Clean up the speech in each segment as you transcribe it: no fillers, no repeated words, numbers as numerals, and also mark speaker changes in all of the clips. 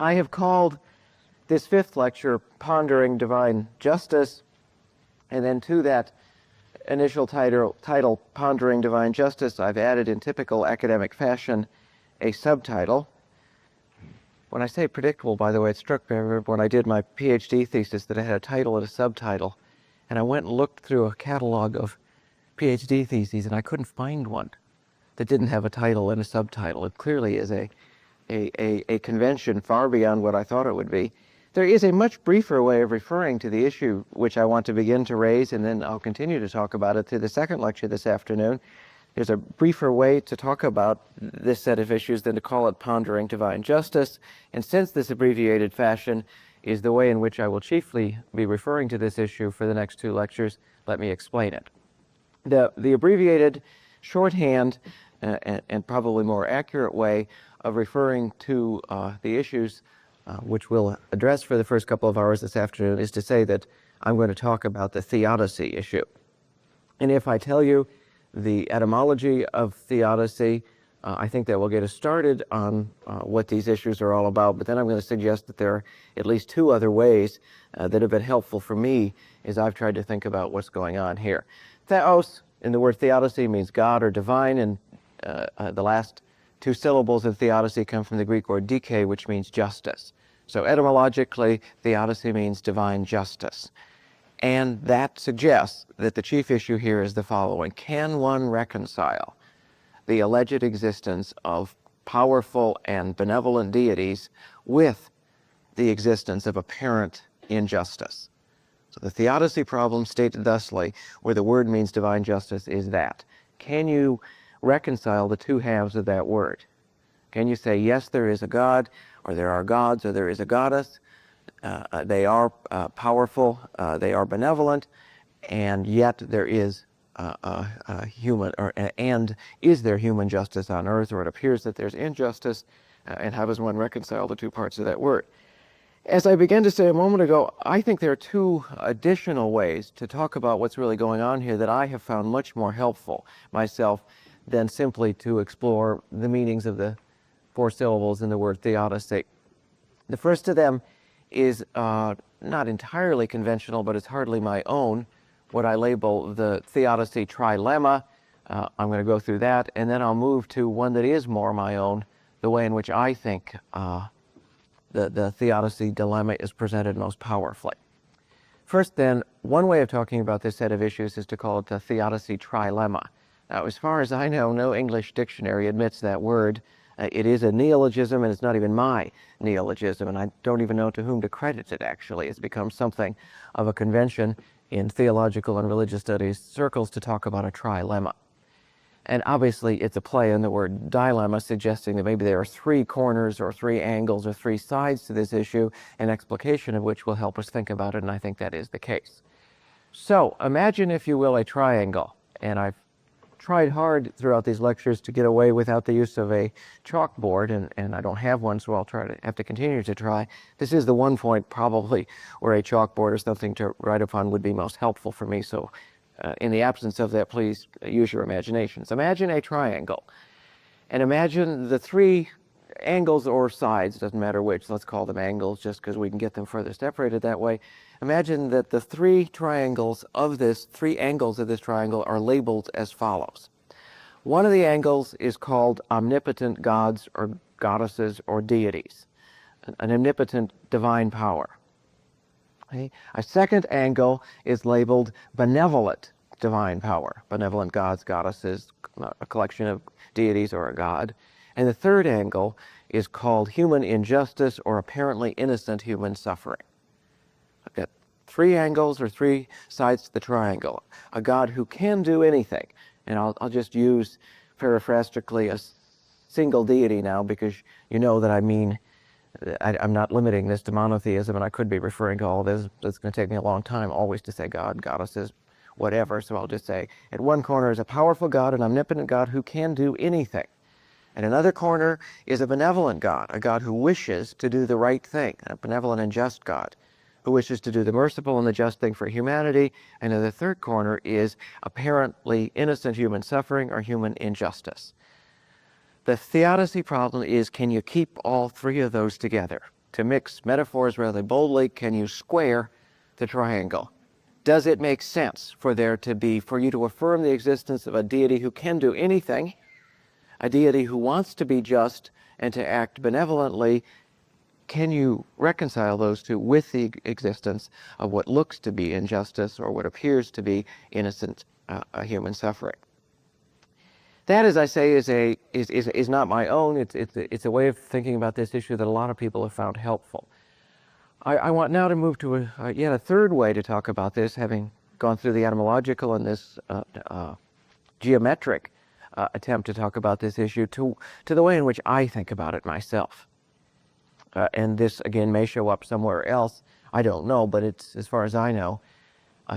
Speaker 1: I have called this fifth lecture Pondering Divine Justice, and then to that initial title Pondering Divine Justice, I've added in typical academic fashion a subtitle. When I say predictable, by the way, it struck me when I did my PhD thesis that it had a title and a subtitle, and I went and looked through a catalog of PhD theses, and I couldn't find one that didn't have a title and a subtitle. It clearly is a convention far beyond what I thought it would be. There is a much briefer way of referring to the issue which I want to begin to raise, and then I'll continue to talk about it through the second lecture this afternoon. There's a briefer way to talk about this set of issues than to call it Pondering Divine Justice, and since this abbreviated fashion is the way in which I will chiefly be referring to this issue for the next two lectures, let me explain it. The abbreviated shorthand and probably more accurate way of referring to the issues which we'll address for the first couple of hours this afternoon is to say that I'm going to talk about the theodicy issue. And if I tell you the etymology of theodicy, I think that will get us started on what these issues are all about, but then I'm going to suggest that there are at least two other ways that have been helpful for me as I've tried to think about what's going on here. Theos, in the word theodicy, means God or divine, and the last two syllables of theodicy come from the Greek word dike, which means justice. So etymologically, theodicy means divine justice. And that suggests that the chief issue here is the following. Can one reconcile the alleged existence of powerful and benevolent deities with the existence of apparent injustice? So the theodicy problem, stated thusly, where the word means divine justice, is that. Can you reconcile the two halves of that word? Can you say, yes, there is a God, or there are gods, or there is a goddess? They are powerful, they are benevolent, and yet there is and is there human justice on earth, or it appears that there's injustice, and how does one reconcile the two parts of that word? As I began to say a moment ago, I think there are two additional ways to talk about what's really going on here that I have found much more helpful myself than simply to explore the meanings of the four syllables in the word theodicy. The first of them is not entirely conventional, but it's hardly my own, what I label the theodicy trilemma. I'm going to go through that, and then I'll move to one that is more my own, the way in which I think the theodicy dilemma is presented most powerfully. First then, one way of talking about this set of issues is to call it the theodicy trilemma. Now, as far as I know, no English dictionary admits that word. It is a neologism, and it's not even my neologism, and I don't even know to whom to credit it, actually. It's become something of a convention in theological and religious studies circles to talk about a trilemma. And obviously, it's a play on the word dilemma, suggesting that maybe there are three corners or three angles or three sides to this issue, an explication of which will help us think about it, and I think that is the case. So, imagine, if you will, a triangle, and I've tried hard throughout these lectures to get away without the use of a chalkboard, and I don't have one, so I'll have to continue to try. This is the one point probably where a chalkboard or something to write upon would be most helpful for me, so in the absence of that, please use your imaginations. Imagine a triangle, and imagine the three angles or sides, doesn't matter which, let's call them angles just because we can get them further separated that way. Imagine that the three angles of this triangle are labeled as follows. One of the angles is called omnipotent gods or goddesses or deities, an omnipotent divine power. Okay? A second angle is labeled benevolent divine power, benevolent gods, goddesses, a collection of deities or a god. And the third angle is called human injustice or apparently innocent human suffering. I've got three angles or three sides to the triangle. A God who can do anything. And I'll just use paraphrastically a single deity now, because you know that I mean, I'm not limiting this to monotheism, and I could be referring to all this. It's going to take me a long time always to say God, goddesses, whatever. So I'll just say at one corner is a powerful God, an omnipotent God who can do anything. And another corner is a benevolent God, a God who wishes to do the right thing, a benevolent and just God who wishes to do the merciful and the just thing for humanity. And in the third corner is apparently innocent human suffering or human injustice. The theodicy problem is, can you keep all three of those together? to mix metaphors rather boldly, can you square the triangle? Does it make sense for you to affirm the existence of a deity who can do anything, a deity who wants to be just and to act benevolently? Can you reconcile those two with the existence of what looks to be injustice or what appears to be innocent human suffering? That, as I say, is not my own. It's a way of thinking about this issue that a lot of people have found helpful. I want now to move to yet a third way to talk about this, having gone through the etymological and this geometric attempt to talk about this issue, to the way in which I think about it myself. And this, again, may show up somewhere else. I don't know, but it's, as far as I know,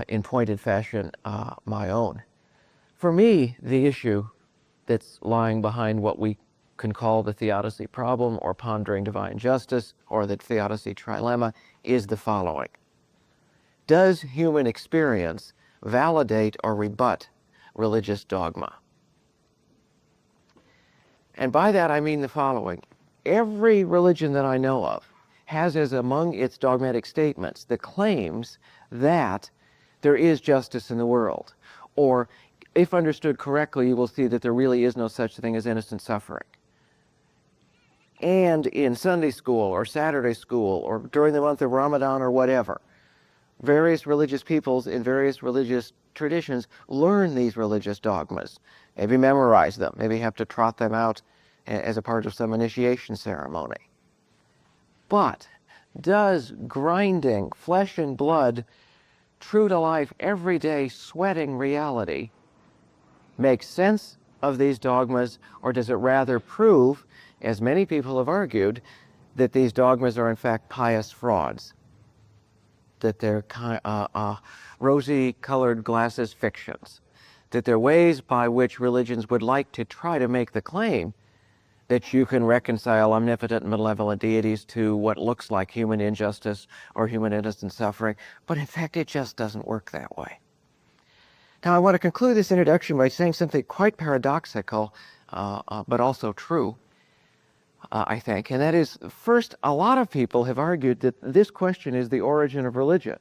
Speaker 1: in pointed fashion, my own. For me, the issue that's lying behind what we can call the theodicy problem or pondering divine justice or the theodicy trilemma is the following. Does human experience validate or rebut religious dogma? And by that I mean the following. Every religion that I know of has as among its dogmatic statements the claims that there is justice in the world, or if understood correctly, you will see that there really is no such thing as innocent suffering. And in Sunday school or Saturday school or during the month of Ramadan or whatever, various religious peoples in various religious traditions learn these religious dogmas, maybe memorize them, maybe have to trot them out as a part of some initiation ceremony. But does grinding flesh and blood, true to life, everyday sweating reality make sense of these dogmas, or does it rather prove, as many people have argued, that these dogmas are in fact pious frauds, that they're rosy-colored glasses fictions, that they're ways by which religions would like to try to make the claim that you can reconcile omnipotent and malevolent deities to what looks like human injustice or human innocent suffering, but in fact it just doesn't work that way. Now I want to conclude this introduction by saying something quite paradoxical, but also true, I think, and that is, first, a lot of people have argued that this question is the origin of religion.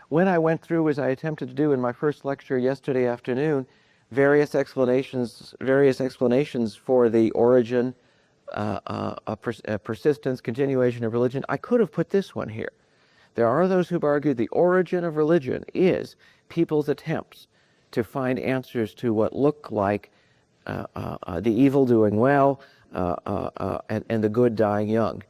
Speaker 1: When I went through, as I attempted to do in my first lecture yesterday afternoon, various explanations for the origin, persistence, continuation of religion, I could have put this one here. There are those who've argued the origin of religion is people's attempts to find answers to what look like the evil doing well and the good dying young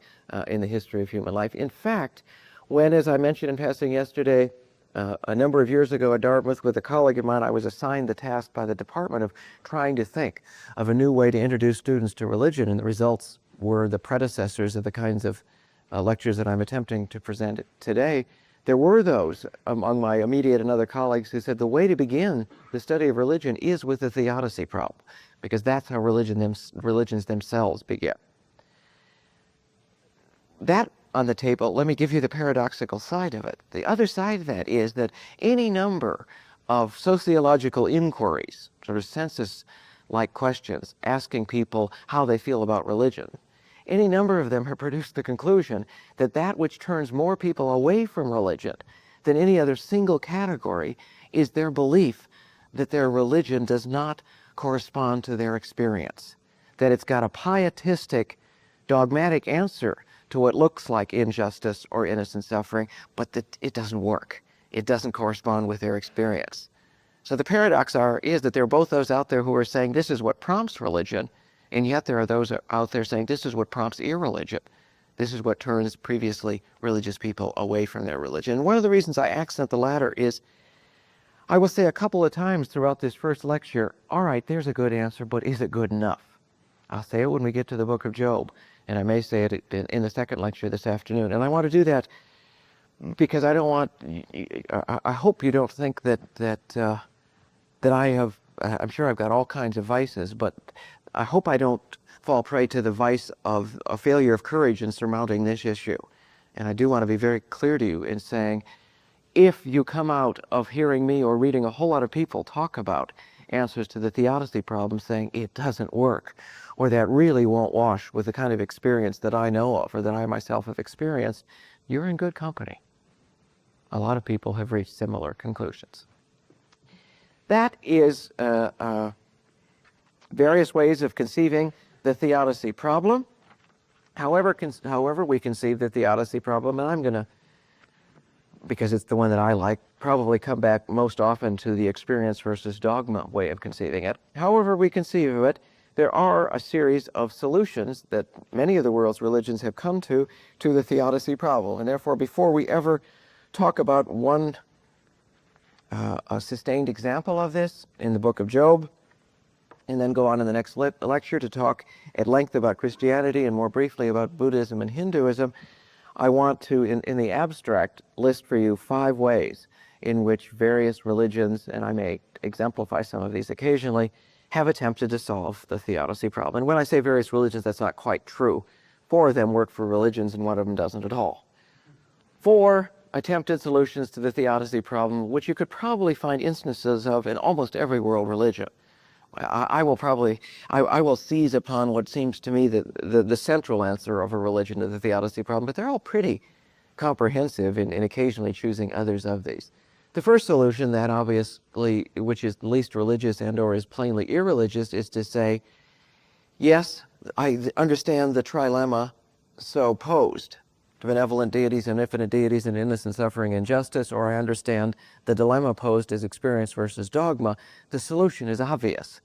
Speaker 1: in the history of human life. In fact, when, as I mentioned in passing yesterday, a number of years ago at Dartmouth with a colleague of mine, I was assigned the task by the department of trying to think of a new way to introduce students to religion, and the results were the predecessors of the kinds of lectures that I'm attempting to present today. There were those among my immediate and other colleagues who said the way to begin the study of religion is with the theodicy problem, because that's how religions themselves begin. That on the table, let me give you the paradoxical side of it. The other side of that is that any number of sociological inquiries, sort of census-like questions, asking people how they feel about religion, any number of them have produced the conclusion that that which turns more people away from religion than any other single category is their belief that their religion does not correspond to their experience, that it's got a pietistic, dogmatic answer to what looks like injustice or innocent suffering, but that it doesn't work. It doesn't correspond with their experience. So the paradox is that there are both those out there who are saying this is what prompts religion, and yet there are those out there saying this is what prompts irreligion. This is what turns previously religious people away from their religion. And one of the reasons I accent the latter is I will say a couple of times throughout this first lecture, all right, there's a good answer, but is it good enough? I'll say it when we get to the book of Job, and I may say it in the second lecture this afternoon. And I want to do that because I don't want, I hope you don't think that I have, I'm sure I've got all kinds of vices, but I hope I don't fall prey to the vice of a failure of courage in surmounting this issue. And I do want to be very clear to you in saying, if you come out of hearing me or reading a whole lot of people talk about answers to the theodicy problem saying it doesn't work, or that really won't wash with the kind of experience that I know of or that I myself have experienced, you're in good company. A lot of people have reached similar conclusions. That is various ways of conceiving the theodicy problem. However we conceive the theodicy problem, and I'm going to, because it's the one that I like, probably come back most often to the experience versus dogma way of conceiving it. However we conceive of it, there are a series of solutions that many of the world's religions have come to the theodicy problem. And therefore, before we ever talk about one a sustained example of this in the book of Job, and then go on in the next lecture to talk at length about Christianity and more briefly about Buddhism and Hinduism, I want to, in the abstract, list for you 5 ways in which various religions, and I may exemplify some of these occasionally, have attempted to solve the theodicy problem. And when I say various religions, that's not quite true. 4 of them work for religions and 1 of them doesn't at all. 4 attempted solutions to the theodicy problem, which you could probably find instances of in almost every world religion. I will seize upon what seems to me the central answer of a religion to the theodicy problem, but they're all pretty comprehensive in occasionally choosing others of these. The first solution, that obviously, which is least religious and or is plainly irreligious, is to say, yes, I understand the trilemma so posed, benevolent deities and infinite deities and innocent suffering and justice, or I understand the dilemma posed as experience versus dogma. The solution is obvious.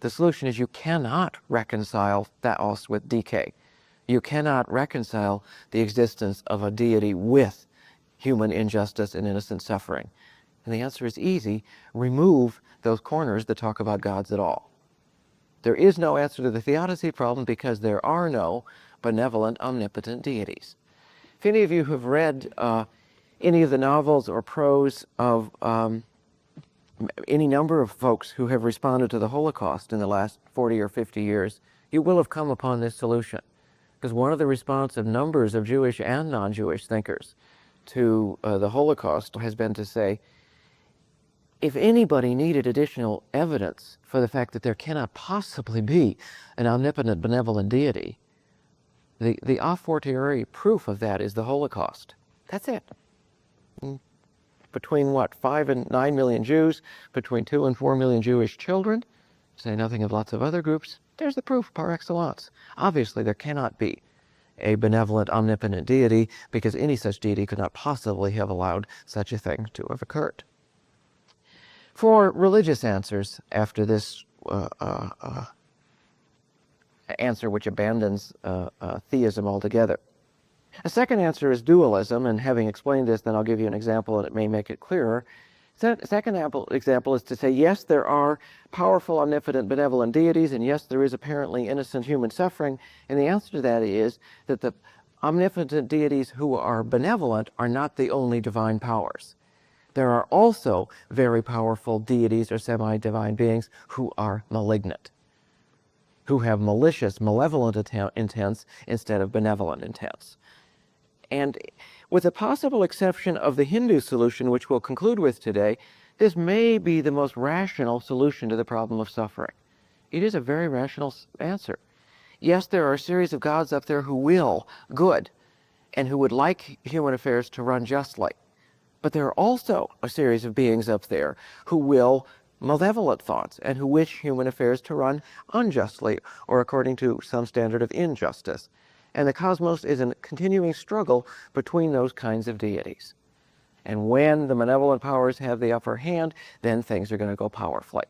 Speaker 1: The solution is you cannot reconcile theos with decay. You cannot reconcile the existence of a deity with human injustice and innocent suffering. And the answer is easy. Remove those corners that talk about gods at all. There is no answer to the theodicy problem because there are no benevolent, omnipotent deities. If any of you have read any of the novels or prose of any number of folks who have responded to the Holocaust in the last 40 or 50 years, you will have come upon this solution. Because one of the responses of numbers of Jewish and non-Jewish thinkers to the Holocaust has been to say, if anybody needed additional evidence for the fact that there cannot possibly be an omnipotent, benevolent deity, the a fortiori proof of that is the Holocaust. That's it. Between what, 5 and 9 million Jews, between 2 and 4 million Jewish children, say nothing of lots of other groups, there's the proof par excellence. Obviously, there cannot be a benevolent, omnipotent deity because any such deity could not possibly have allowed such a thing to have occurred. For religious answers, after this answer which abandons theism altogether, a second answer is dualism, and having explained this, then I'll give you an example and it may make it clearer. Second example is to say, yes, there are powerful, omnipotent, benevolent deities, and yes, there is apparently innocent human suffering, and the answer to that is that the omnipotent deities who are benevolent are not the only divine powers. There are also very powerful deities or semi-divine beings who are malignant, who have malicious, malevolent intents instead of benevolent intents. And with the possible exception of the Hindu solution, which we'll conclude with today, this may be the most rational solution to the problem of suffering. It is a very rational answer. Yes, there are a series of gods up there who will good and who would like human affairs to run justly. But there are also a series of beings up there who will malevolent thoughts and who wish human affairs to run unjustly or according to some standard of injustice. And the cosmos is a continuing struggle between those kinds of deities. And when the malevolent powers have the upper hand, then things are going to go powerfully.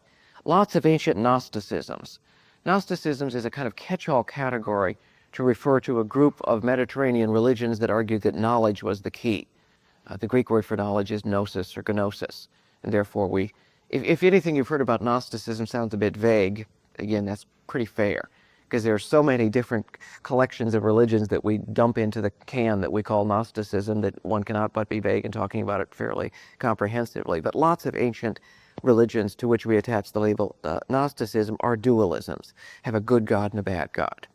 Speaker 1: Lots of ancient Gnosticisms. Gnosticisms is a kind of catch-all category to refer to a group of Mediterranean religions that argued that knowledge was the key. The Greek word for knowledge is gnosis or gnosis. And therefore if anything you've heard about Gnosticism sounds a bit vague, again, that's pretty fair. Because there are so many different collections of religions that we dump into the can that we call Gnosticism that one cannot but be vague in talking about it fairly comprehensively. But lots of ancient religions to which we attach the label Gnosticism are dualisms, have a good God and a bad God.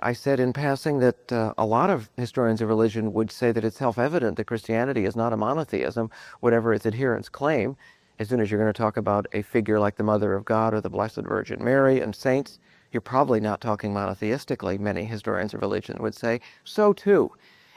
Speaker 1: I said in passing that a lot of historians of religion would say that it's self-evident that Christianity is not a monotheism, whatever its adherents claim. As soon as you're going to talk about a figure like the Mother of God or the Blessed Virgin Mary and saints, you're probably not talking monotheistically, many historians of religion would say. So too,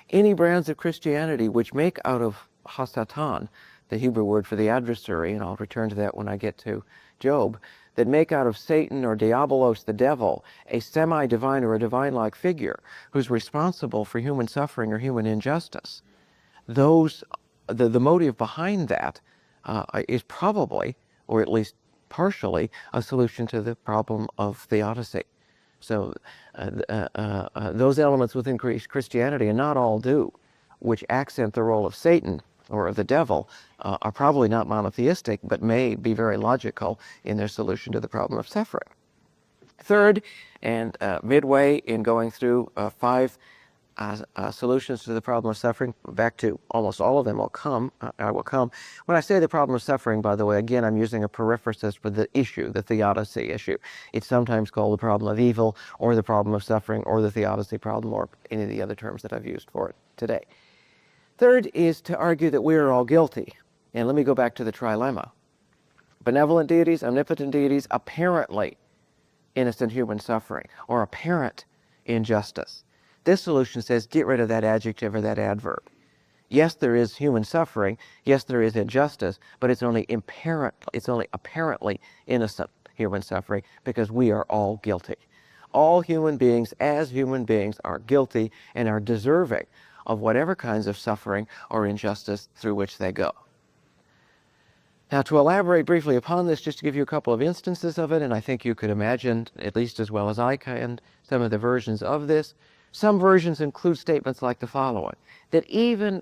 Speaker 1: any brands of Christianity which make out of Hasatan, the Hebrew word for the adversary, and I'll return to that when I get to Job, that make out of Satan or Diabolos, the devil, a semi-divine or a divine-like figure who's responsible for human suffering or human injustice, the motive behind that is probably, or at least partially, a solution to the problem of theodicy. So those elements within Christianity, and not all do, which accent the role of Satan or of the devil, are probably not monotheistic, but may be very logical in their solution to the problem of suffering. Third, and midway in going through 5 solutions to the problem of suffering, back to almost all of them I will come. When I say the problem of suffering, by the way, again, I'm using a periphrasis for the issue, the theodicy issue. It's sometimes called the problem of evil, or the problem of suffering, or the theodicy problem, or any of the other terms that I've used for it today. Third is to argue that we are all guilty. And let me go back to the trilemma. Benevolent deities, omnipotent deities, apparently innocent human suffering, or apparent injustice. This solution says get rid of that adjective or that adverb. Yes, there is human suffering. Yes, there is injustice, but it's only apparently innocent human suffering because we are all guilty. All human beings, as human beings, are guilty and are deserving of whatever kinds of suffering or injustice through which they go. Now, to elaborate briefly upon this, just to give you a couple of instances of it, and I think you could imagine, at least as well as I can, some of the versions of this. Some versions include statements like the following, that even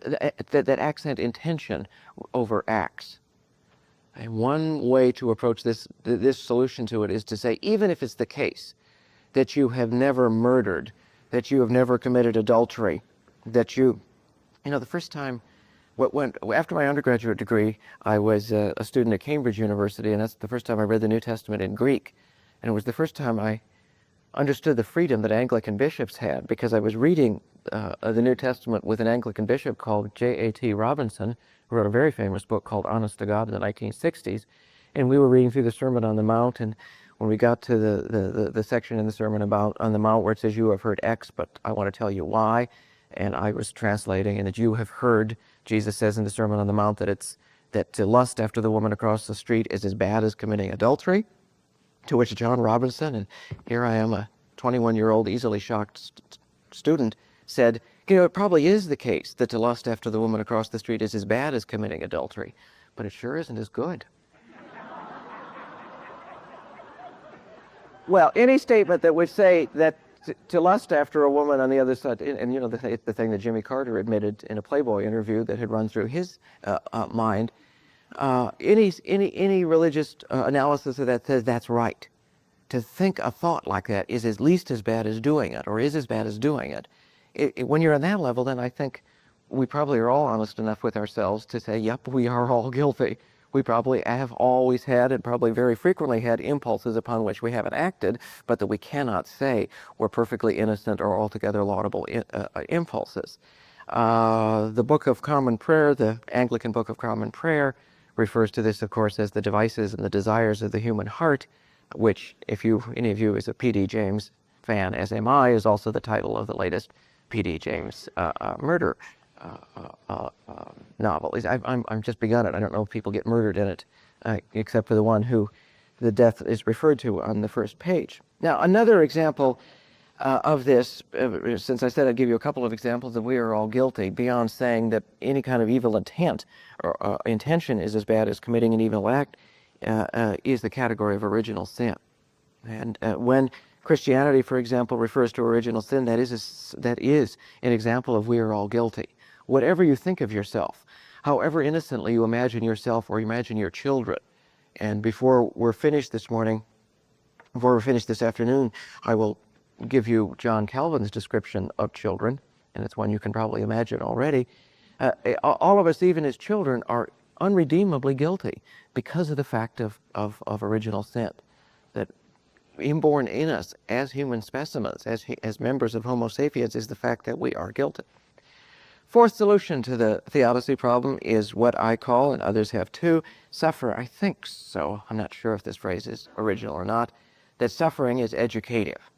Speaker 1: that accent intention over acts. And one way to approach this solution to it is to say, even if it's the case that you have never murdered, that you have never committed adultery, that the first time, after my undergraduate degree, I was a student at Cambridge University, and that's the first time I read the New Testament in Greek. And it was the first time I understood the freedom that Anglican bishops had, because I was reading the New Testament with an Anglican bishop called J.A.T. Robinson, who wrote a very famous book called Honest to God in the 1960s. And we were reading through the Sermon on the Mount, and when we got to the section in the Sermon on the Mount where it says, you have heard X, but I want to tell you why, and I was translating, and that you have heard, Jesus says in the Sermon on the Mount, that to lust after the woman across the street is as bad as committing adultery. To which John Robinson, and here I am, a 21-year-old easily shocked student, said, it probably is the case that to lust after the woman across the street is as bad as committing adultery, but it sure isn't as good. Well, any statement that would say that to lust after a woman on the other side, and the thing that Jimmy Carter admitted in a Playboy interview that had run through his mind, any religious analysis of that says that's right. To think a thought like that is at least as bad as doing it, or is as bad as doing it. When you're on that level, then I think we probably are all honest enough with ourselves to say, yep, we are all guilty. We probably have always had, and probably very frequently had, impulses upon which we haven't acted, but that we cannot say were perfectly innocent or altogether laudable impulses. The Book of Common Prayer, the Anglican Book of Common Prayer, refers to this, of course, as the devices and the desires of the human heart, which, if any of you is a P.D. James fan, as am I, is also the title of the latest P.D. James murder novel. I'm just begun it. I don't know if people get murdered in it, except for the one who the death is referred to on the first page. Now, another example of this, since I said I'd give you a couple of examples that we are all guilty, beyond saying that any kind of evil intent or intention is as bad as committing an evil act, is the category of original sin. And when Christianity, for example, refers to original sin, that is an example of we are all guilty. Whatever you think of yourself, however innocently you imagine yourself or imagine your children, and before we're finished this afternoon, I will give you John Calvin's description of children, and it's one you can probably imagine already. All of us, even as children, are unredeemably guilty because of the fact of original sin. That inborn in us as human specimens, as members of Homo sapiens, is the fact that we are guilty. Fourth solution to the theodicy problem is what I call, and others have too, suffer. I think so. I'm not sure if this phrase is original or not, that suffering is educative.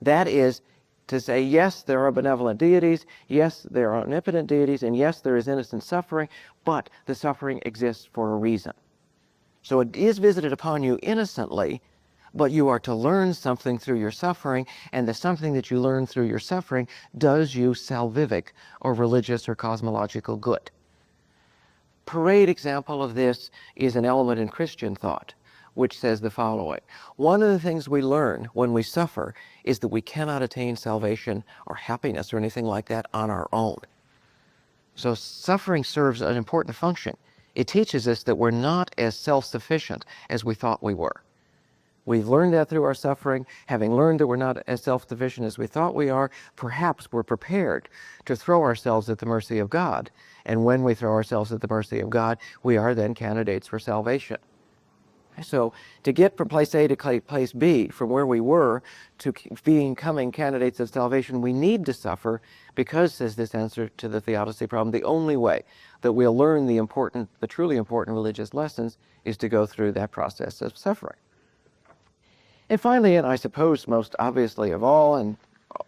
Speaker 1: That is to say, yes, there are benevolent deities, yes, there are omnipotent deities, and yes, there is innocent suffering, but the suffering exists for a reason. So it is visited upon you innocently, but you are to learn something through your suffering, and the something that you learn through your suffering does you salvific or religious or cosmological good. Parade example of this is an element in Christian thought, which says the following. One of the things we learn when we suffer is that we cannot attain salvation or happiness or anything like that on our own. So suffering serves an important function. It teaches us that we're not as self-sufficient as we thought we were. We've learned that through our suffering. Having learned that we're not as self-sufficient as we thought we are, perhaps we're prepared to throw ourselves at the mercy of God. And when we throw ourselves at the mercy of God, we are then candidates for salvation. So to get from place A to place B, from where we were to becoming candidates of salvation, we need to suffer because, says this answer to the theodicy problem, the only way that we'll learn the truly important religious lessons is to go through that process of suffering. And finally, and I suppose most obviously of all, and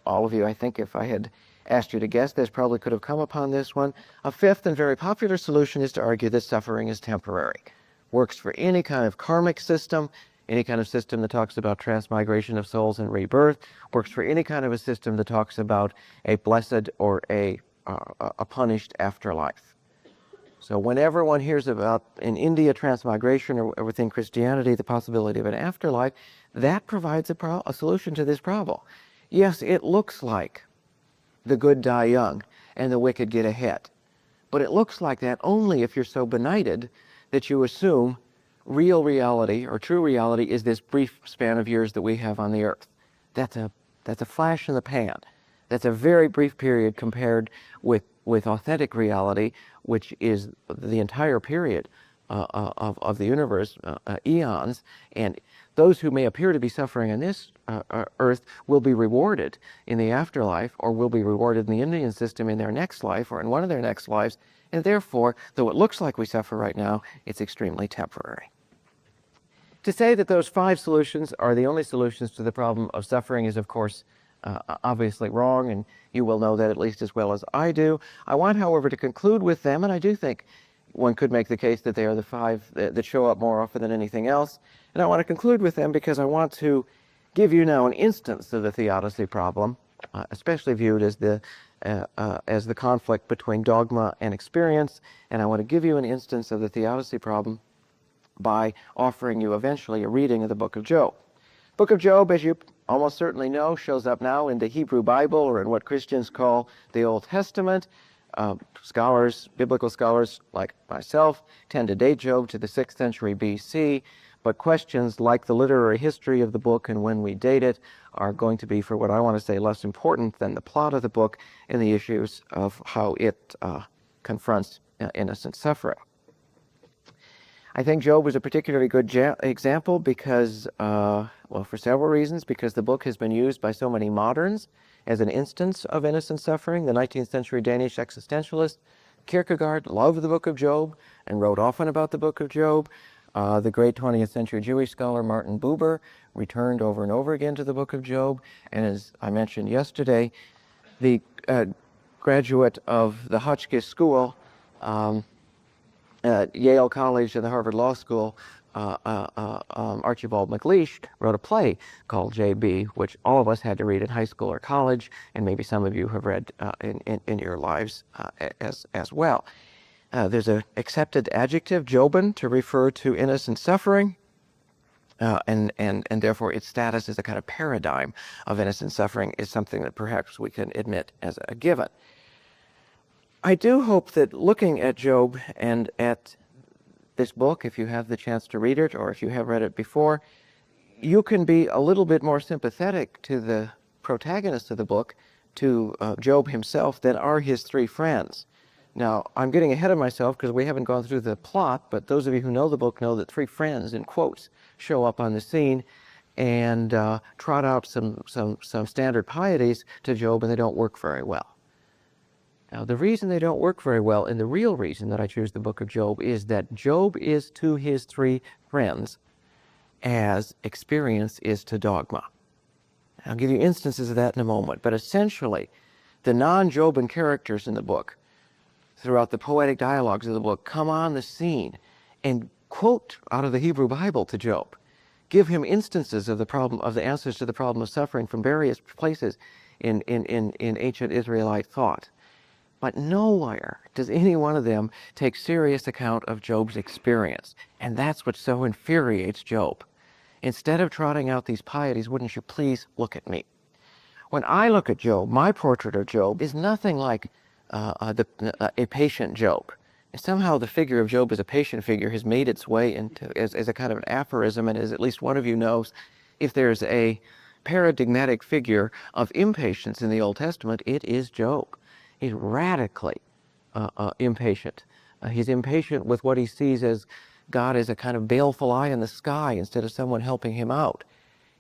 Speaker 1: all of you, I think if I had asked you to guess this, probably could have come upon this one, a fifth and very popular solution is to argue that suffering is temporary. Works for any kind of karmic system, any kind of system that talks about transmigration of souls and rebirth, works for any kind of a system that talks about a blessed or a punished afterlife. So whenever one hears about in India transmigration or within Christianity the possibility of an afterlife, that provides a solution to this problem. Yes, it looks like the good die young and the wicked get ahead. But it looks like that only if you're so benighted that you assume real reality or true reality is this brief span of years that we have on the earth. That's a flash in the pan. That's a very brief period compared with authentic reality, which is the entire period of the universe, eons. And those who may appear to be suffering on this earth will be rewarded in the afterlife, or will be rewarded in the Indian system in their next life or in one of their next lives. And therefore, though it looks like we suffer right now, it's extremely temporary. To say that those 5 solutions are the only solutions to the problem of suffering is, of course, obviously wrong, and you will know that at least as well as I do. I want, however, to conclude with them, and I do think one could make the case that they are the 5 that show up more often than anything else. And I want to conclude with them because I want to give you now an instance of the theodicy problem, especially viewed as the conflict between dogma and experience. And I want to give you an instance of the theodicy problem by offering you eventually a reading of the book of Job. Book of Job, as you almost certainly know, shows up now in the Hebrew Bible, or in what Christians call the Old Testament. Biblical scholars like myself, tend to date Job to the 6th century BC, but questions like the literary history of the book and when we date it are going to be, for what I want to say, less important than the plot of the book and the issues of how it confronts innocent suffering. I think Job was a particularly good example because, well, for several reasons, because the book has been used by so many moderns as an instance of innocent suffering. The 19th century Danish existentialist Kierkegaard loved the book of Job and wrote often about the book of Job. The great 20th century Jewish scholar Martin Buber returned over and over again to the book of Job. And as I mentioned yesterday, the graduate of the Hotchkiss School at Yale College and the Harvard Law School, Archibald MacLeish, wrote a play called J.B., which all of us had to read in high school or college, and maybe some of you have read in your lives as well. There's an accepted adjective, Jobin, to refer to innocent suffering, and therefore its status as a kind of paradigm of innocent suffering is something that perhaps we can admit as a given. I do hope that looking at Job and at this book, if you have the chance to read it, or if you have read it before, you can be a little bit more sympathetic to the protagonist of the book, to Job himself, than are his 3 friends. Now, I'm getting ahead of myself because we haven't gone through the plot, but those of you who know the book know that 3 friends, in quotes, show up on the scene and trot out some standard pieties to Job, and they don't work very well. Now, the reason they don't work very well, and the real reason that I choose the book of Job, is that Job is to his three friends as experience is to dogma. I'll give you instances of that in a moment, but essentially, the non-Joban characters in the book, throughout the poetic dialogues of the book, come on the scene and quote out of the Hebrew Bible to Job, give him instances of the problem, of the answers to the problem of suffering from various places in ancient Israelite thought. But nowhere does any one of them take serious account of Job's experience. And that's what so infuriates Job. Instead of trotting out these pieties, wouldn't you please look at me? When I look at Job, my portrait of Job is nothing like a patient Job. Somehow the figure of Job as a patient figure has made its way into as a kind of an aphorism, and as at least one of you knows, if there's a paradigmatic figure of impatience in the Old Testament, it is Job. He's radically impatient. He's impatient with what he sees as God as a kind of baleful eye in the sky instead of someone helping him out.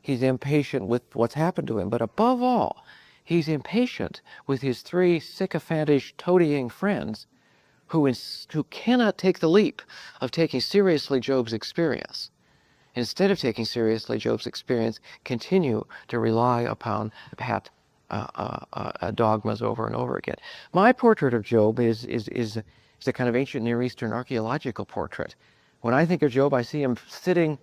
Speaker 1: He's impatient with what's happened to him. But above all, he's impatient with his three sycophantish, toadying friends who cannot take the leap of taking seriously Job's experience. Instead of taking seriously Job's experience, continue to rely upon pat dogmas over and over again. My portrait of Job is a kind of ancient Near Eastern archaeological portrait. When I think of Job, I see him sitting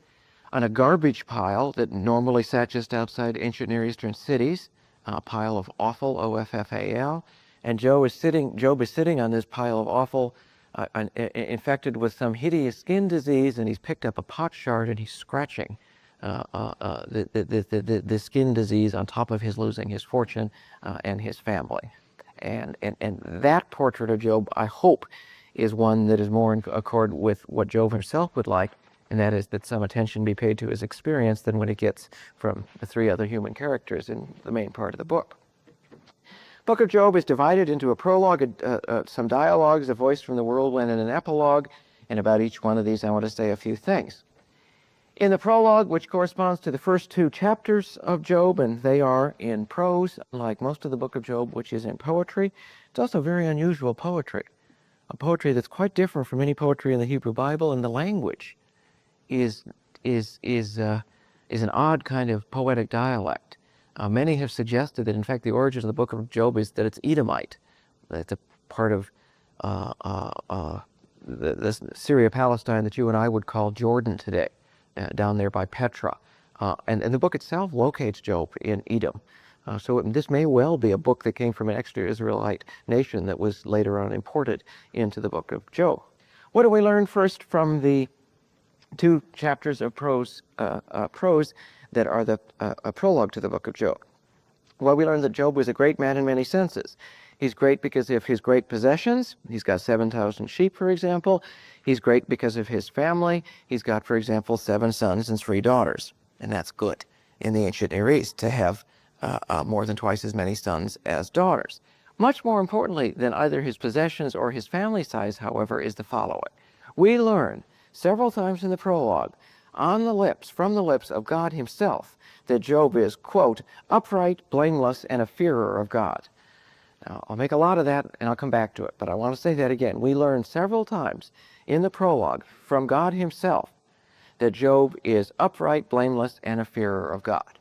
Speaker 1: on a garbage pile that normally sat just outside ancient Near Eastern cities, a pile of offal, O-F-F-A-L, and Job is sitting on this pile of offal, infected with some hideous skin disease, and he's picked up a potsherd and he's scratching the skin disease on top of his losing his fortune and his family. And that portrait of Job, I hope, is one that is more in accord with what Job himself would like, and that is that some attention be paid to his experience than what he gets from the three other human characters in the main part of the book. Book of Job is divided into a prologue, some dialogues, a voice from the whirlwind, and an epilogue, and about each one of these I want to say a few things. In the prologue, which corresponds to the first two chapters of Job, and they are in prose, like most of the book of Job, which is in poetry, it's also very unusual poetry, a poetry that's quite different from any poetry in the Hebrew Bible, and the language is an odd kind of poetic dialect. Many have suggested that, in fact, the origin of the book of Job is that it's Edomite. It's a part of the Syria-Palestine that you and I would call Jordan today, down there by Petra. And the book itself locates Job in Edom. So this may well be a book that came from an extra-Israelite nation that was later on imported into the book of Job. What do we learn first from the two chapters of prose that are the prologue to the book of Job? Well, we learn that Job was a great man in many senses. He's great because of his great possessions. He's got 7,000 sheep, for example. He's great because of his family. He's got, for example, 7 sons and 3 daughters. And that's good in the ancient Near East to have more than twice as many sons as daughters. Much more importantly than either his possessions or his family size, however, is the following. We learn several times in the prologue, from the lips of God himself, that Job is, quote, upright, blameless, and a fearer of God. Now, I'll make a lot of that, and I'll come back to it, but I want to say that again. We learn several times in the prologue from God himself that Job is upright, blameless, and a fearer of God.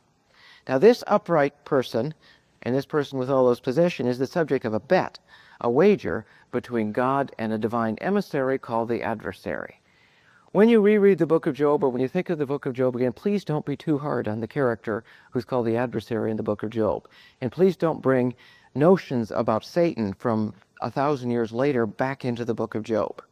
Speaker 1: Now, this upright person, and this person with all those possessions, is the subject of a bet, a wager between God and a divine emissary called the adversary. When you reread the book of Job, or when you think of the book of Job again, please don't be too hard on the character who's called the adversary in the book of Job. And please don't bring notions about Satan from 1,000 years later back into the book of Job.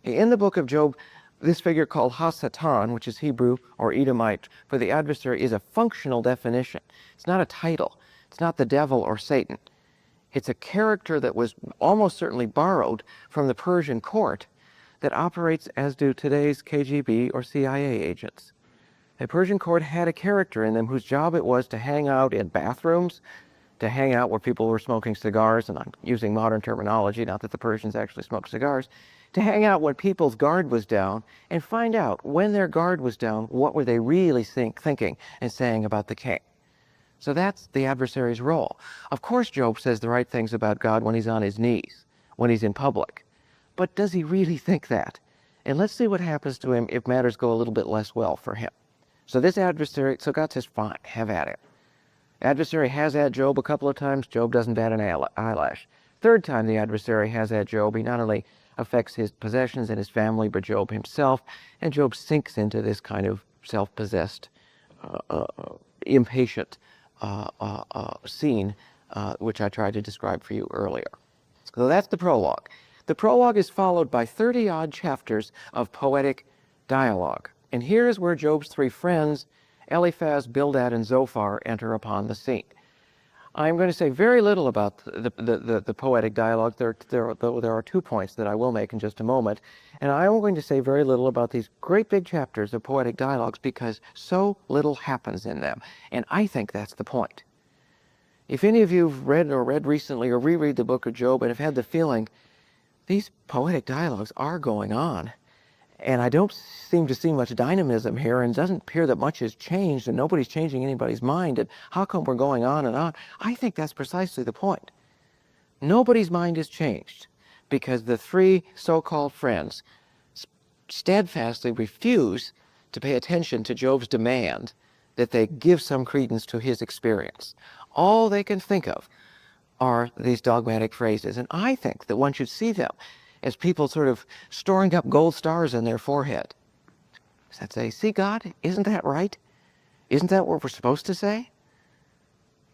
Speaker 1: In the book of Job, this figure called Ha-Satan, which is Hebrew or Edomite for the adversary, is a functional definition. It's not a title. It's not the devil or Satan. It's a character that was almost certainly borrowed from the Persian court that operates as do today's KGB or CIA agents. The Persian court had a character in them whose job it was to hang out in bathrooms, to hang out where people were smoking cigars, and I'm using modern terminology, not that the Persians actually smoked cigars, to hang out when people's guard was down and find out when their guard was down, what were they really thinking and saying about the king. So that's the adversary's role. Of course, Job says the right things about God when he's on his knees, when he's in public. But does he really think that? And let's see what happens to him if matters go a little bit less well for him. So this adversary, so God says, fine, have at it. Adversary has at Job a couple of times. Job doesn't bat an eyelash. Third time the adversary has at Job, he not only affects his possessions and his family, but Job himself. And Job sinks into this kind of self-possessed, impatient scene, which I tried to describe for you earlier. So that's the prologue. The prologue is followed by 30-odd chapters of poetic dialogue. And here is where Job's three friends, Eliphaz, Bildad, and Zophar, enter upon the scene. I'm going to say very little about the poetic dialogue. There are 2 points that I will make in just a moment. And I am going to say very little about these great big chapters of poetic dialogues because so little happens in them. And I think that's the point. If any of you have read recently or reread the book of Job and have had the feeling these poetic dialogues are going on, and I don't seem to see much dynamism here, and it doesn't appear that much has changed, and nobody's changing anybody's mind, and how come we're going on and on? I think that's precisely the point. Nobody's mind has changed because the three so-called friends steadfastly refuse to pay attention to Job's demand that they give some credence to his experience. All they can think of are these dogmatic phrases, and I think that one should see them as people sort of storing up gold stars in their forehead. Does that say, see God, isn't that right? Isn't that what we're supposed to say?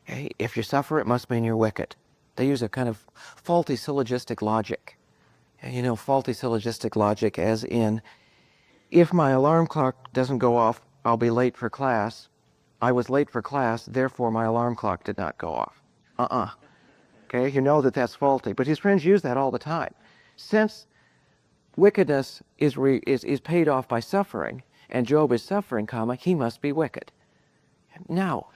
Speaker 1: Okay, if you suffer, it must mean you're wicked. They use a kind of faulty syllogistic logic. And you know, faulty syllogistic logic as in, if my alarm clock doesn't go off, I'll be late for class. I was late for class, therefore my alarm clock did not go off. Okay, you know that that's faulty, but his friends use that all the time. Since wickedness is paid off by suffering, and Job is suffering, he must be wicked. Now,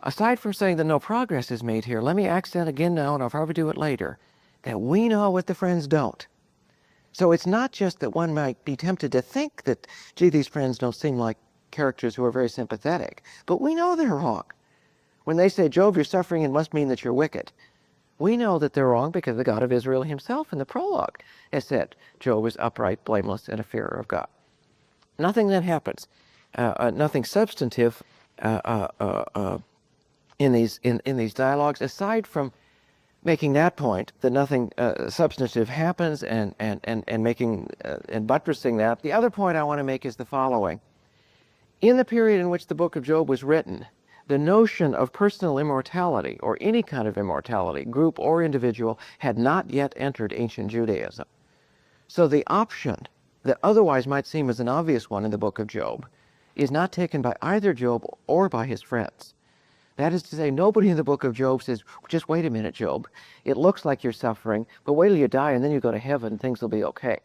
Speaker 1: aside from saying that no progress is made here, let me accent again now, and I'll probably do it later, that we know what the friends don't. So it's not just that one might be tempted to think that, gee, these friends don't seem like characters who are very sympathetic, but we know they're wrong. When they say, Job, you're suffering, it must mean that you're wicked. We know that they're wrong because the God of Israel himself in the prologue has said Job is upright, blameless, and a fearer of God. Nothing that happens, nothing substantive in these dialogues, aside from making that point that nothing substantive happens and making and buttressing that. The other point I want to make is the following. In the period in which the book of Job was written, the notion of personal immortality, or any kind of immortality, group or individual, had not yet entered ancient Judaism. So the option that otherwise might seem as an obvious one in the book of Job is not taken by either Job or by his friends. That is to say, nobody in the book of Job says, just wait a minute, Job. It looks like you're suffering, but wait till you die and then you go to heaven and things will be okay.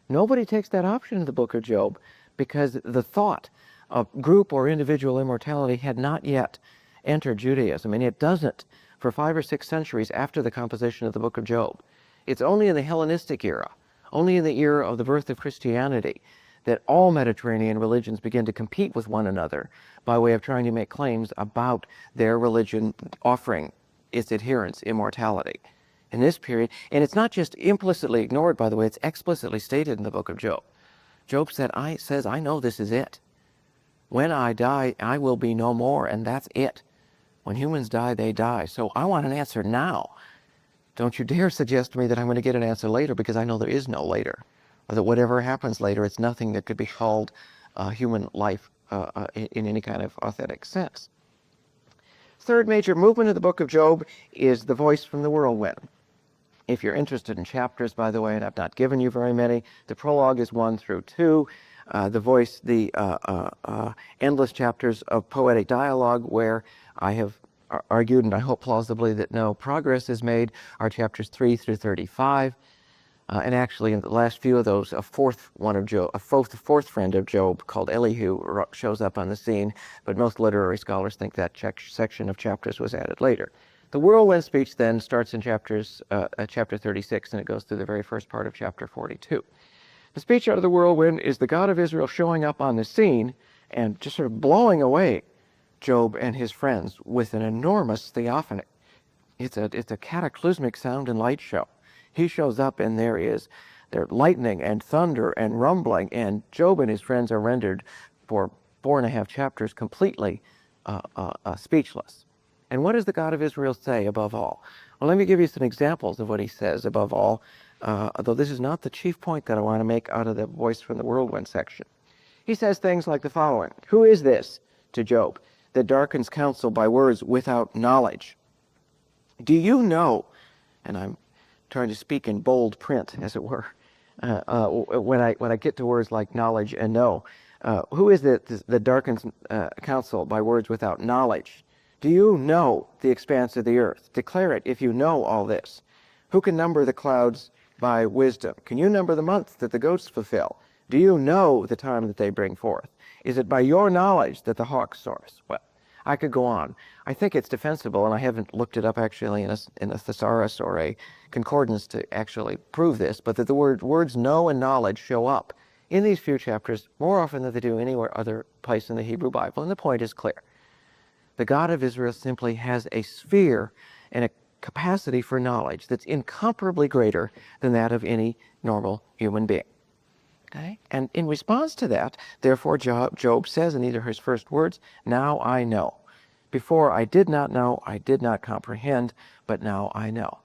Speaker 1: Nobody takes that option in the book of Job because the thought of group or individual immortality had not yet entered Judaism, and it doesn't for 5 or 6 centuries after the composition of the book of Job. It's only in the Hellenistic era, only in the era of the birth of Christianity, that all Mediterranean religions begin to compete with one another by way of trying to make claims about their religion offering its adherents immortality. In this period, and it's not just implicitly ignored, by the way, it's explicitly stated in the book of Job. Job says, I know this is it. When I die, I will be no more, and that's it. When humans die, they die. So I want an answer now. Don't you dare suggest to me that I'm going to get an answer later, because I know there is no later. Or that whatever happens later, it's nothing that could be called human life in any kind of authentic sense. Third major movement of the book of Job is the voice from the whirlwind. If you're interested in chapters, by the way, and I've not given you very many, the prologue is 1 through 2. The endless chapters of poetic dialogue where I have argued, and I hope plausibly, that no progress is made, are chapters 3 through 35. And actually, in the last few of those, a fourth friend of Job called Elihu shows up on the scene, but most literary scholars think that section of chapters was added later. The whirlwind speech then starts in chapter 36, and it goes through the very first part of chapter 42. The speech out of the whirlwind is the God of Israel showing up on the scene and just sort of blowing away Job and his friends with an enormous theophany. It's a cataclysmic sound and light show. He shows up and there's lightning and thunder and rumbling, and Job and his friends are rendered for 4.5 chapters completely speechless. And what does the God of Israel say above all? Well, let me give you some examples of what he says above all, though this is not the chief point that I want to make out of the Voice from the Whirlwind section. He says things like the following: "Who is this," to Job, "that darkens counsel by words without knowledge? Do you know," and I'm trying to speak in bold print, as it were, when I get to words like knowledge and know, "who is it that darkens counsel by words without knowledge? Do you know the expanse of the earth? Declare it if you know all this. Who can number the clouds by wisdom? Can you number the months that the goats fulfill? Do you know the time that they bring forth? Is it by your knowledge that the hawk soars?" Well, I could go on. I think it's defensible, and I haven't looked it up actually in a thesaurus or a concordance to actually prove this, but that the words know and knowledge show up in these few chapters more often than they do anywhere other place in the Hebrew Bible, and the point is clear. The God of Israel simply has a sphere and a capacity for knowledge that's incomparably greater than that of any normal human being. Okay? And in response to that, therefore, Job says in either his first words, "Now I know. Before I did not know, I did not comprehend, but now I know."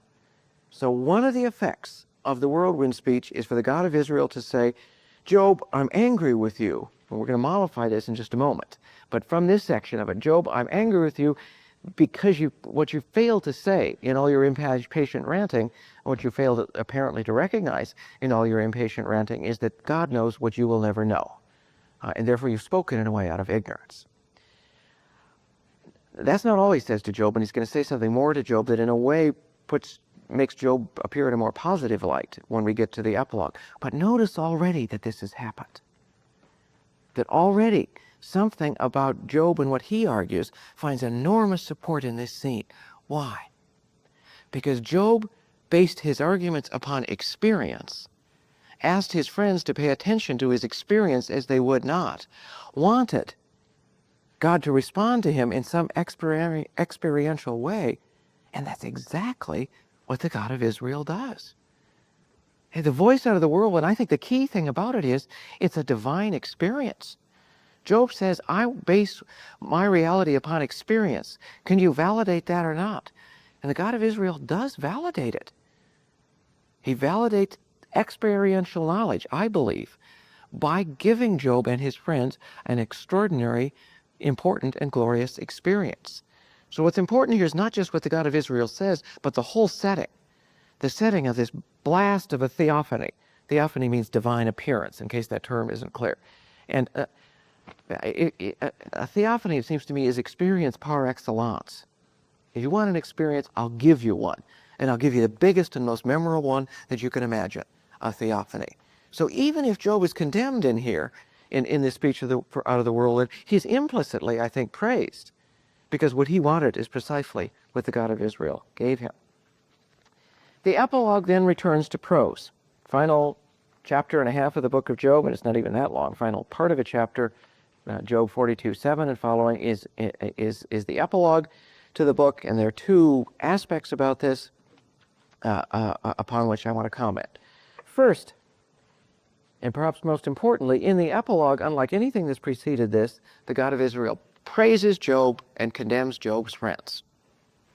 Speaker 1: So one of the effects of the whirlwind speech is for the God of Israel to say, "Job, I'm angry with you." And we're going to mollify this in just a moment. But from this section of it, "Job, I'm angry with you because what you failed to say in all your impatient ranting, what you failed apparently to recognize in all your impatient ranting, is that God knows what you will never know. And therefore you've spoken in a way out of ignorance." That's not all he says to Job, and he's going to say something more to Job that in a way makes Job appear in a more positive light when we get to the epilogue. But notice already that this has happened. That already something about Job and what he argues finds enormous support in this scene. Why? Because Job based his arguments upon experience, asked his friends to pay attention to his experience as they would not, wanted God to respond to him in some experiential way, and that's exactly what the God of Israel does. Hey, the voice out of the whirlwind, I think the key thing about it is it's a divine experience. Job says, "I base my reality upon experience. Can you validate that or not?" And the God of Israel does validate it. He validates experiential knowledge, I believe, by giving Job and his friends an extraordinary, important, and glorious experience. So what's important here is not just what the God of Israel says, but the whole setting. The setting of this blast of a theophany. Theophany means divine appearance, in case that term isn't clear. And a theophany, it seems to me, is experience par excellence. If you want an experience, I'll give you one. And I'll give you the biggest and most memorable one that you can imagine, a theophany. So even if Job is condemned in here, in this speech out of the whirlwind, he's implicitly, I think, praised, because what he wanted is precisely what the God of Israel gave him. The epilogue then returns to prose. Final chapter and a half of the book of Job, and it's not even that long, final part of a chapter, Job 42:7 and following, is the epilogue to the book, and there are two aspects about this upon which I want to comment. First, and perhaps most importantly, in the epilogue, unlike anything that's preceded this, the God of Israel praises Job and condemns Job's friends.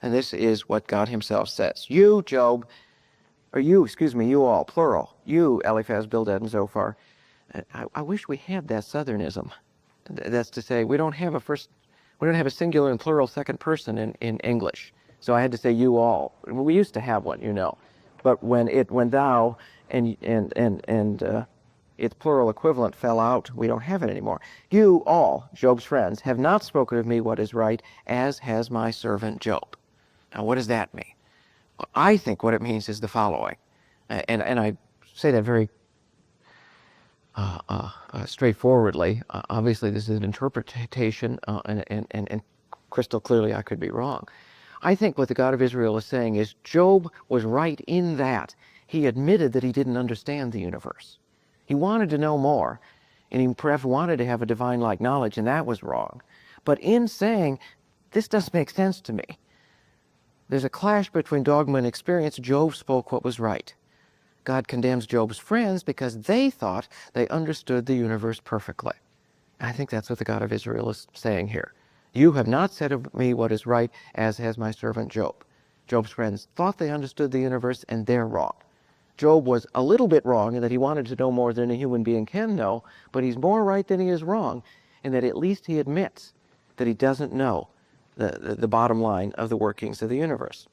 Speaker 1: And this is what God himself says. "You, Job," or you all, plural, "you, Eliphaz, Bildad, and Zophar." I wish we had that Southernism. That's to say, we don't have a singular and plural second person in English. So I had to say "you all." We used to have one, but when thou and its plural equivalent fell out, we don't have it anymore. "You all, Job's friends, have not spoken of me what is right, as has my servant Job." Now, what does that mean? I think what it means is the following, and I say that very straightforwardly. Obviously, this is an interpretation, and crystal clearly I could be wrong. I think what the God of Israel is saying is Job was right in that he admitted that he didn't understand the universe. He wanted to know more, and he perhaps wanted to have a divine-like knowledge, and that was wrong. But in saying, this doesn't make sense to me, there's a clash between dogma and experience. Job spoke what was right. God condemns Job's friends because they thought they understood the universe perfectly. I think that's what the God of Israel is saying here. You have not said of me what is right, as has my servant Job. Job's friends thought they understood the universe, and they're wrong. Job was a little bit wrong in that he wanted to know more than a human being can know, but he's more right than he is wrong in that at least he admits that he doesn't know the bottom line of the workings of the universe.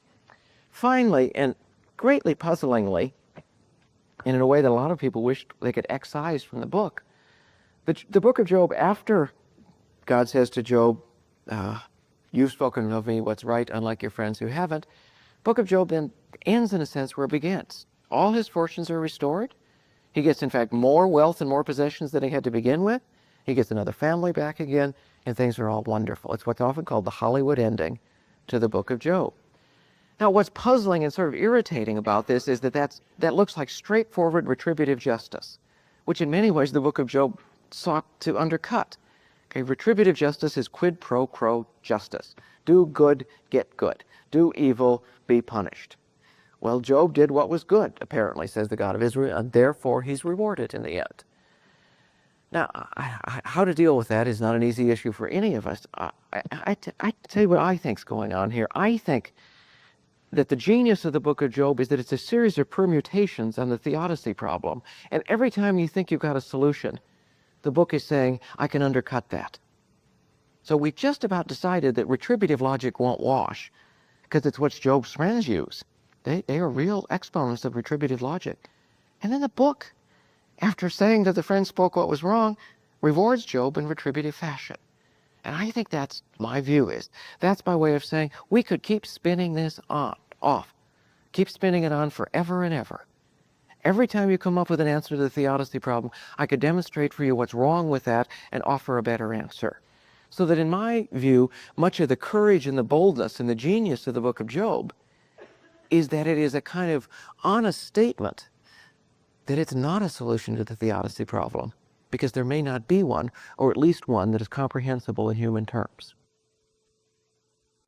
Speaker 1: Finally, and greatly puzzlingly, and in a way that a lot of people wish they could excise from the book, the book of Job, after God says to Job, you've spoken of me what's right, unlike your friends who haven't, book of Job then ends in a sense where it begins. All his fortunes are restored. He gets, in fact, more wealth and more possessions than he had to begin with. He gets another family back again, and things are all wonderful. It's what's often called the Hollywood ending to the book of Job. Now, what's puzzling and sort of irritating about this is that looks like straightforward retributive justice, which in many ways the book of Job sought to undercut. Okay, retributive justice is quid pro quo justice. Do good, get good. Do evil, be punished. Well, Job did what was good, apparently, says the God of Israel, and therefore he's rewarded in the end. Now, how to deal with that is not an easy issue for any of us. I tell you what I think's going on here. I think that the genius of the book of Job is that it's a series of permutations on the theodicy problem. And every time you think you've got a solution, the book is saying, I can undercut that. So we've just about decided that retributive logic won't wash, because it's what Job's friends use. They are real exponents of retributive logic. And then the book, after saying that the friends spoke what was wrong, rewards Job in retributive fashion. And I think that's my view is. That's by way of saying we could keep spinning this off. Keep spinning it on forever and ever. Every time you come up with an answer to the theodicy problem, I could demonstrate for you what's wrong with that and offer a better answer. So that in my view, much of the courage and the boldness and the genius of the book of Job is that it is a kind of honest statement that it's not a solution to the theodicy problem, because there may not be one, or at least one that is comprehensible in human terms.